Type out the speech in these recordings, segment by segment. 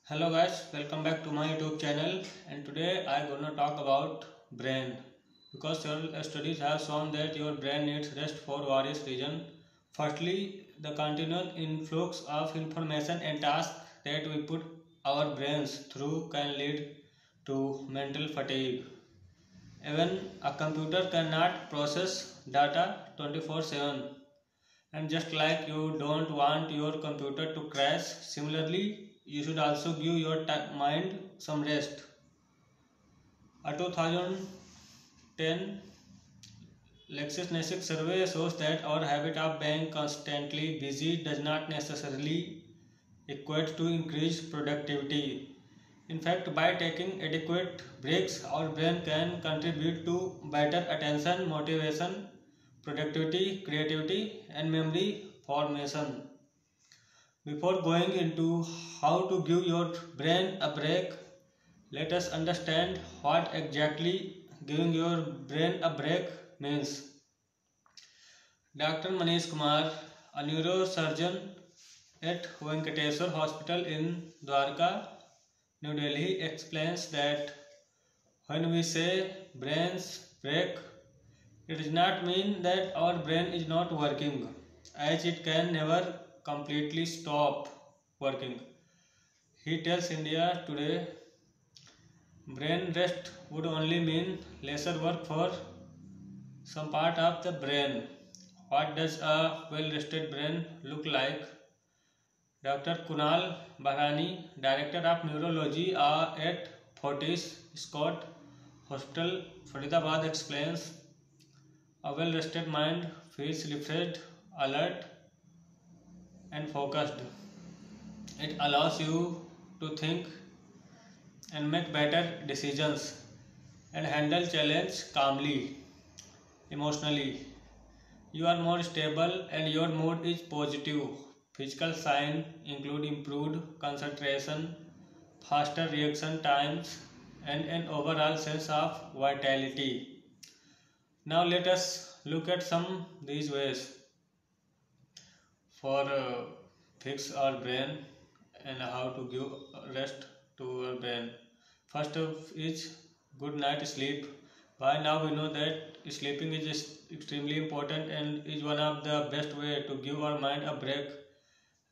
Hello guys, welcome back to my YouTube channel, and today I'm gonna talk about brain because several studies have shown that your brain needs rest for various reasons. Firstly, the continual influx of information and tasks that we put our brains through can lead to mental fatigue. Even a computer cannot process data 24/7. And just like you don't want your computer to crash, similarly, you should also give your mind some rest. A 2010 LexisNexis survey shows that our habit of being constantly busy does not necessarily equate to increased productivity. In fact, by taking adequate breaks, our brain can contribute to better attention, motivation, productivity, creativity, and memory formation. Before going into how to give your brain a break, let us understand what exactly giving your brain a break means. Dr. Manish Kumar, a neurosurgeon at Venkateswar Hospital in Dwarka, New Delhi, explains that when we say brain's break, it does not mean that our brain is not working, as it can never completely stop working. He tells India Today brain rest would only mean lesser work for some part of the brain. What does a well rested brain look like? Dr. Kunal Bahrani, Director of Neurology at Fortis Scott Hospital, Faridabad, explains a well rested mind feels refreshed, alert, and focused. It allows you to think and make better decisions and handle challenge calmly. Emotionally, you are more stable and your mood is positive. Physical signs include improved concentration, faster reaction times, and an overall sense of vitality. Now let us look at some these ways for fix our brain and how to give rest to our brain. First of is good night sleep. By now we know that sleeping is extremely important and is one of the best way to give our mind a break.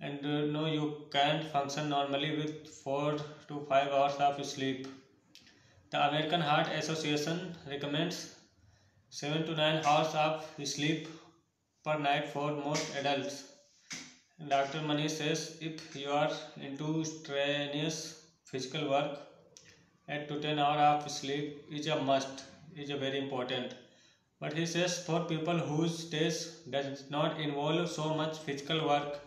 And no, you can't function normally with 4 to 5 hours of sleep. The American Heart Association recommends 7 to 9 hours of sleep per night for most adults. Dr. Manish says if you are into strenuous physical work, 8 to 10 hours of sleep is a must, is a very important. But he says for people whose days does not involve so much physical work,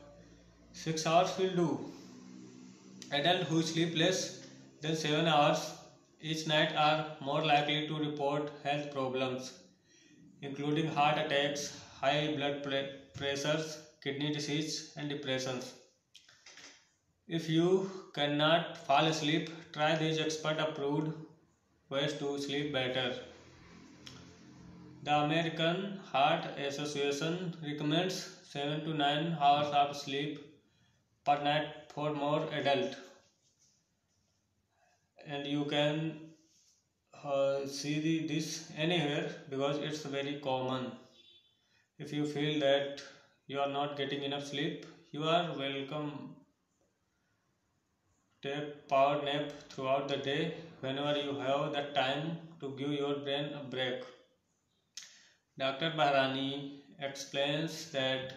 6 hours will do. Adults who sleep less than 7 hours each night are more likely to report health problems, including heart attacks, high blood pressures, kidney disease, and depressions. If you cannot fall asleep, try these expert approved ways to sleep better. The American Heart Association recommends 7 to 9 hours of sleep per night for more adult, and you can see this anywhere because it's very common. If you feel that you are not getting enough sleep, you are welcome. Take power nap throughout the day whenever you have the time to give your brain a break. Dr. Bahrani explains that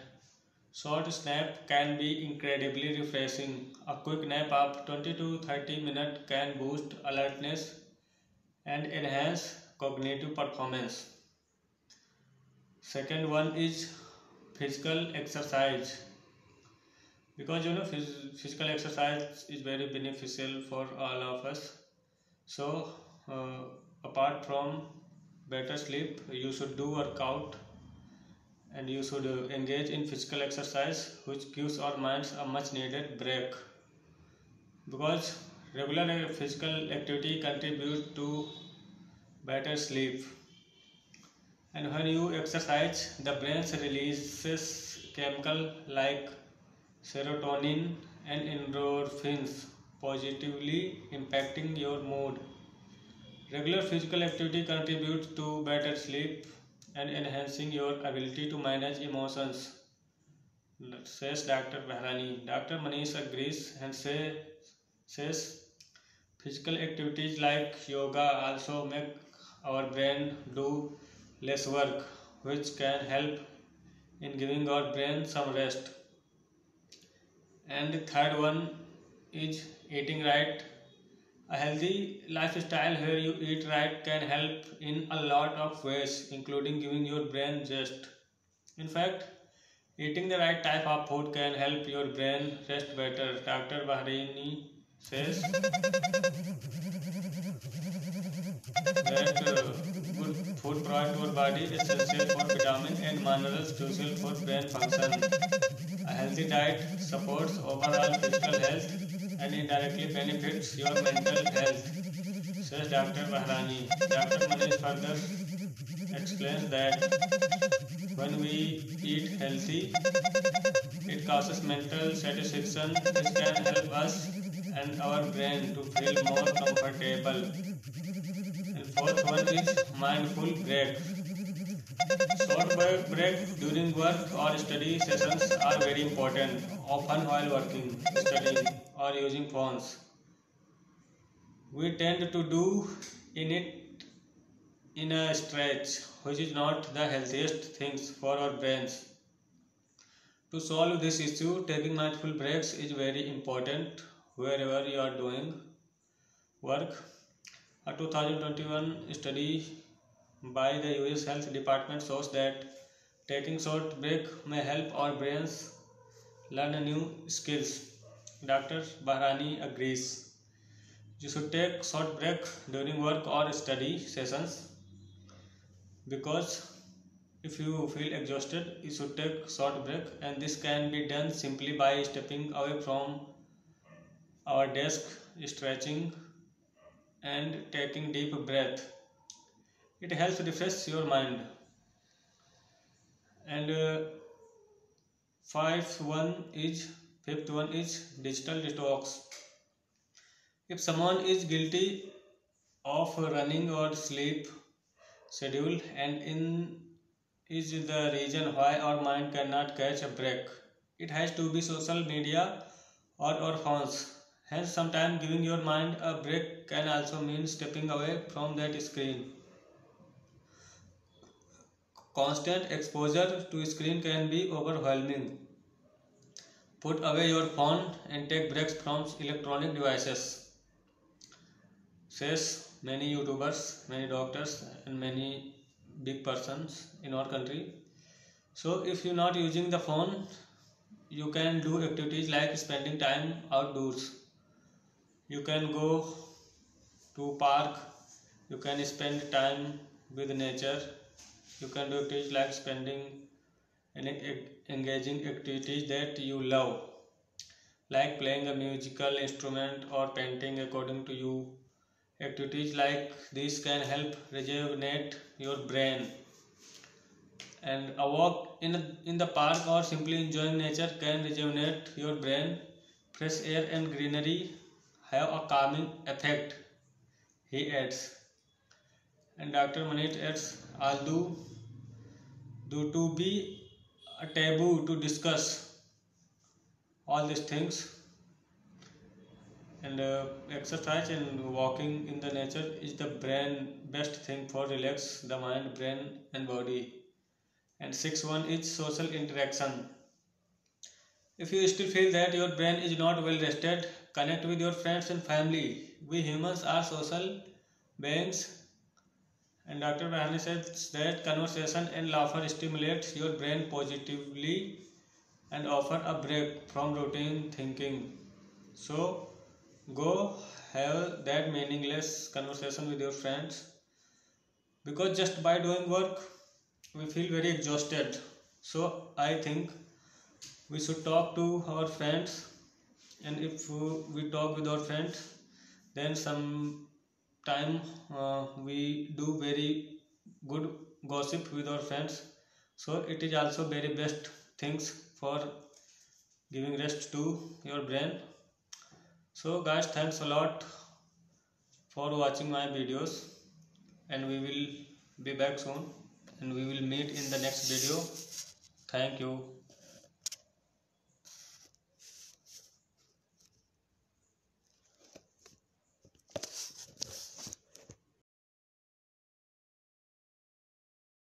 short nap can be incredibly refreshing. A quick nap of 20 to 30 minutes can boost alertness and enhance cognitive performance. Second one is physical exercise, because physical exercise is very beneficial for all of us. So apart from better sleep, you should do workout and you should engage in physical exercise, which gives our minds a much needed break, because regular physical activity contributes to better sleep. And when you exercise, the brain releases chemical like serotonin and endorphins, positively impacting your mood. Regular physical activity contributes to better sleep and enhancing your ability to manage emotions, says Dr. Behrani. Dr. Manish agrees and says physical activities like yoga also make our brain do less work, which can help in giving our brain some rest. And the third one is eating right. A healthy lifestyle where you eat right can help in a lot of ways, including giving your brain rest. In fact, eating the right type of food can help your brain rest better. Dr. Bahraini says that good food provides our body essential for vitamin and minerals crucial for brain function. A healthy diet supports overall physical health and indirectly benefits your mental health, says Dr. Bahrani. Dr. Manish further explains that when we eat healthy, it causes mental satisfaction which can help us and our brain to feel more comfortable. And fourth one is mindful break. Short break during work or study sessions are very important, often while working, studying, or using phones. We tend to do in it in a stretch, which is not the healthiest things for our brains. To solve this issue, taking mindful breaks is very important wherever you are doing work. A 2021 study by the US Health Department shows that taking short break may help our brains learn new skills. Dr. Bahrani agrees. You should take short break during work or study sessions because if you feel exhausted, you should take short break, and this can be done simply by stepping away from our desk, stretching, and taking deep breath. It helps refresh your mind. And fifth one is fifth one is digital detox. If someone is guilty of running or sleep schedule and in is the reason why our mind cannot catch a break. It has to be social media or our phones. Hence, sometimes giving your mind a break can also mean stepping away from that screen. Constant exposure to screen can be overwhelming. Put away your phone and take breaks from electronic devices, says many YouTubers, many doctors, and many big persons in our country. So, if you're not using the phone, you can do activities like spending time outdoors. You can go to park, you can spend time with nature, you can do activities like spending and engaging activities that you love, like playing a musical instrument or painting according to you. Activities like this can help rejuvenate your brain, and a walk in the park or simply enjoying nature can rejuvenate your brain. Fresh air and greenery have a calming effect, he adds. And Dr. Manish adds, although due to be a taboo to discuss all these things, and exercise and walking in the nature is the brain best thing for relax the mind, brain, and body. And sixth one is social interaction. If you still feel that your brain is not well rested, connect with your friends and family. We humans are social beings, and Dr. Bahani says that conversation and laughter stimulates your brain positively and offer a break from routine thinking. So go have that meaningless conversation with your friends, because just by doing work we feel very exhausted. So I think we should talk to our friends, and if we talk with our friends, then some time we do very good gossip with our friends. So it is also very best things for giving rest to your brain. So guys, thanks a lot for watching my videos, and we will be back soon, and we will meet in the next video. Thank you.